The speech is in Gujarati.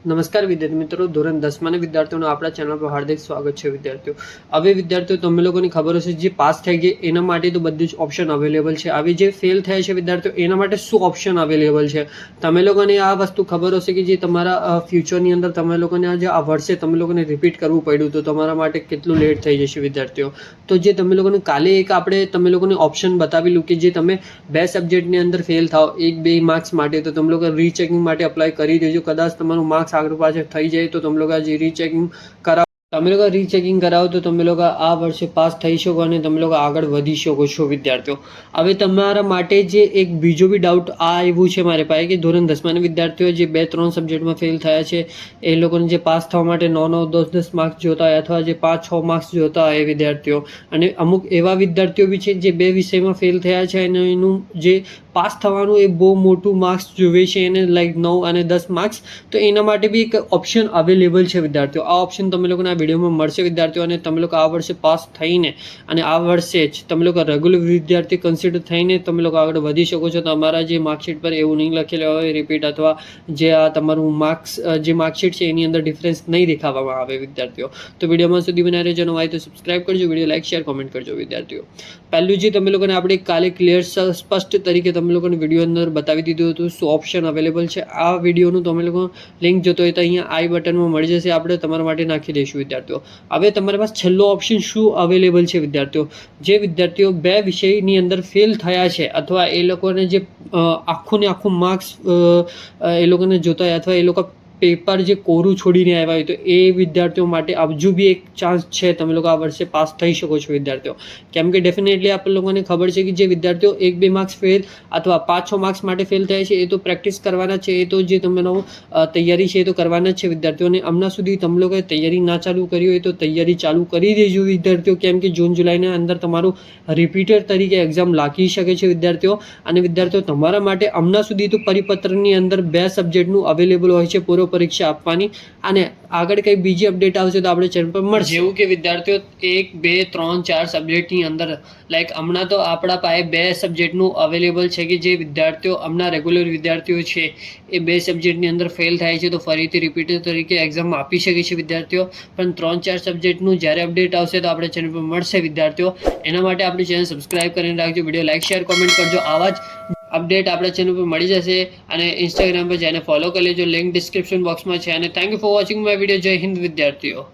નમસ્કાર વિદ્યાર્થી મિત્રો, ધોરણ 10 વિદ્યાર્થીઓનું આપણા ચેનલ પર હાર્દિક સ્વાગત છે. વિદ્યાર્થીઓ, હવે વિદ્યાર્થીઓ તમે લોકોની ખબર હશે, જે પાસ થઈ ગઈ એના માટે તો બધું જ ઓપ્શન અવેલેબલ છે. હવે જે ફેલ થયા છે વિદ્યાર્થીઓ, એના માટે શું ઓપ્શન અવેલેબલ છે? તમે લોકોને આ વસ્તુ ખબર હશે કે જે તમારા ફ્યુચરની અંદર તમે લોકોને આ વર્ષે તમે લોકોને રિપીટ કરવું પડ્યું તો તમારા માટે કેટલું લેટ થઈ જશે વિદ્યાર્થીઓ. તો જે તમે લોકોને કાલે આપણે તમે લોકોને ઓપ્શન બતાવેલું કે જે તમે બે સબ્જેક્ટની અંદર ફેલ થાવ 1-2 માર્ક્સ માટે, તો તમે લોકો રીચેકિંગ માટે અપ્લાય કરી દેજો. કદાચ તમારું માર્ક્સ આગળ પાછળ થઈ જાય તો તમે લોકો જે રીચેકિંગ કરાવો, તમે લોકો રીચેકિંગ કરાવો તો તમે લોકો આ વર્ષે પાસ થઈ શકો અને તમે લોકો આગળ વધી શકો છો વિદ્યાર્થીઓ. હવે તમારા માટે જે એક બીજો બી ડાઉટ આ આવ્યું છે મારી પાસે કે ધોરણ 10 વિદ્યાર્થીઓ જે 2-3 સબ્જેક્ટમાં ફેલ થયા છે એ લોકોને જે પાસ થવા માટે 9-9, 10-10 માર્ક્સ જોતા હોય અથવા જે 5-6 માર્ક્સ જોતા હોય એ વિદ્યાર્થીઓ, અને અમુક એવા વિદ્યાર્થીઓ બી છે જે 2 વિષયમાં ફેલ થયા છે અને એનું જે પાસ થવાનું એ બહુ મોટું માર્ક્સ જોવે છે એને, લાઈક 9 અને 10 માર્ક્સ. તો એના માટે બી એક ઓપ્શન અવેલેબલ છે વિદ્યાર્થીઓ. આ ઓપ્શન તમે લોકોને આ વિડીયોમાં મળશે વિદ્યાર્થીઓ, અને તમે લોકો આ વર્ષે પાસ થઈને અને આ વર્ષે જ તમે લોકો રેગ્યુલર વિદ્યાર્થી કન્સિડર થઈને તમે લોકો આગળ વધી શકો છો. તમારા જે માર્કશીટ પર એવું નહીં લખેલું હોય રિપીટ, અથવા જે આ તમારું માર્ક્સ જે માર્કશીટ છે એની અંદર ડિફરન્સ નહીં દેખાવામાં આવે વિદ્યાર્થીઓ. તો વિડીયોમાં સુધી બનાવી રહેજો. નવા હોય તો સબસ્ક્રાઇબ કરજો, વિડીયો લાઈક શેર કોમેન્ટ કરજો વિદ્યાર્થીઓ. પહેલું જે તમે લોકોને આપણે કાલે ક્લિયર સ્પષ્ટ તરીકે તમે લોકોને વિડીયો અંદર બતાવી દીધું હતું શું ઓપ્શન અવેલેબલ છે. આ વિડીયોનું તમે લોકો લિંક જોતો હોય તો અહીંયા આઈ બટનમાં મળી જશે, આપણે તમારા માટે નાખી દઈશું વિદ્યાર્થીઓ. હવે તમારી પાસે છેલ્લો ઓપ્શન શું અવેલેબલ છે વિદ્યાર્થીઓ? જે વિદ્યાર્થીઓ 2 વિષયની અંદર ફેલ થયા છે અથવા એ લોકોને જે આખું ને આખું માર્ક્સ એ લોકોને જોતા હોય અથવા એ લોકો પેપર જે કોરું છોડીને આવ્યા હોય તો એ વિદ્યાર્થીઓ માટે હજુ બી એક ચાન્સ છે, તમે લોકો આ વર્ષે પાસ થઈ શકો છો વિદ્યાર્થીઓ. કેમ કે ડેફિનેટલી આપણે લોકોને ખબર છે કે જે વિદ્યાર્થીઓ 1-2 માર્ક્સ ફેલ અથવા 5-6 માર્ક્સ માટે ફેલ થાય છે એ તો પ્રેક્ટિસ કરવાના છે, એ તો જે તમારો તૈયારી છે એ તો કરવાના જ છે વિદ્યાર્થીઓને. હમણાં સુધી તમે લોકોએ તૈયારી ના ચાલુ કરી હોય તો તૈયારી ચાલુ કરી દેજો વિદ્યાર્થીઓ, કેમ કે જૂન જુલાઈના અંદર તમારું રિપીટર તરીકે એક્ઝામ લાગી શકે છે વિદ્યાર્થીઓ. અને વિદ્યાર્થીઓ તમારા માટે હમણાં સુધી તો પરિપત્રની અંદર 2 સબ્જેક્ટનું અવેલેબલ હોય છે પૂર્વ પરીક્ષા આપવાની, અને આગળ કંઈ બીજી અપડેટ આવશે તો આપણે ચેનલ પર મળશે. જેવું કે વિદ્યાર્થીઓ 1, 2, 3, 4 સબ્જેક્ટની અંદર લાઈક હમણાં તો આપણા પાસે 2 સબ્જેક્ટનું અવેલેબલ છે કે જે વિદ્યાર્થીઓ હમણાં રેગ્યુલર વિદ્યાર્થીઓ છે એ 2 સબ્જેક્ટની અંદર ફેલ થાય છે તો ફરીથી રિપીટર તરીકે એક્ઝામ આપી શકે છે વિદ્યાર્થીઓ. પણ 3-4 સબ્જેક્ટનું જ્યારે અપડેટ આવશે તો આપણે ચેનલ પર મળશે વિદ્યાર્થીઓ. એના માટે આપણી ચેનલ સબસ્ક્રાઇબ કરીને રાખજો, વિડીયો લાઈક શેર કોમેન્ટ કરજો. આવા જ અપડેટ આપણા ચેનલ પર મળી જશે, અને ઇન્સ્ટાગ્રામ પર જઈને ફોલો કરી લેજો, લિંક ડિસ્ક્રિપ્શન બોક્સમાં છે. અને thank you for watching my video. જય હિન્દ વિદ્યાર્થીઓ.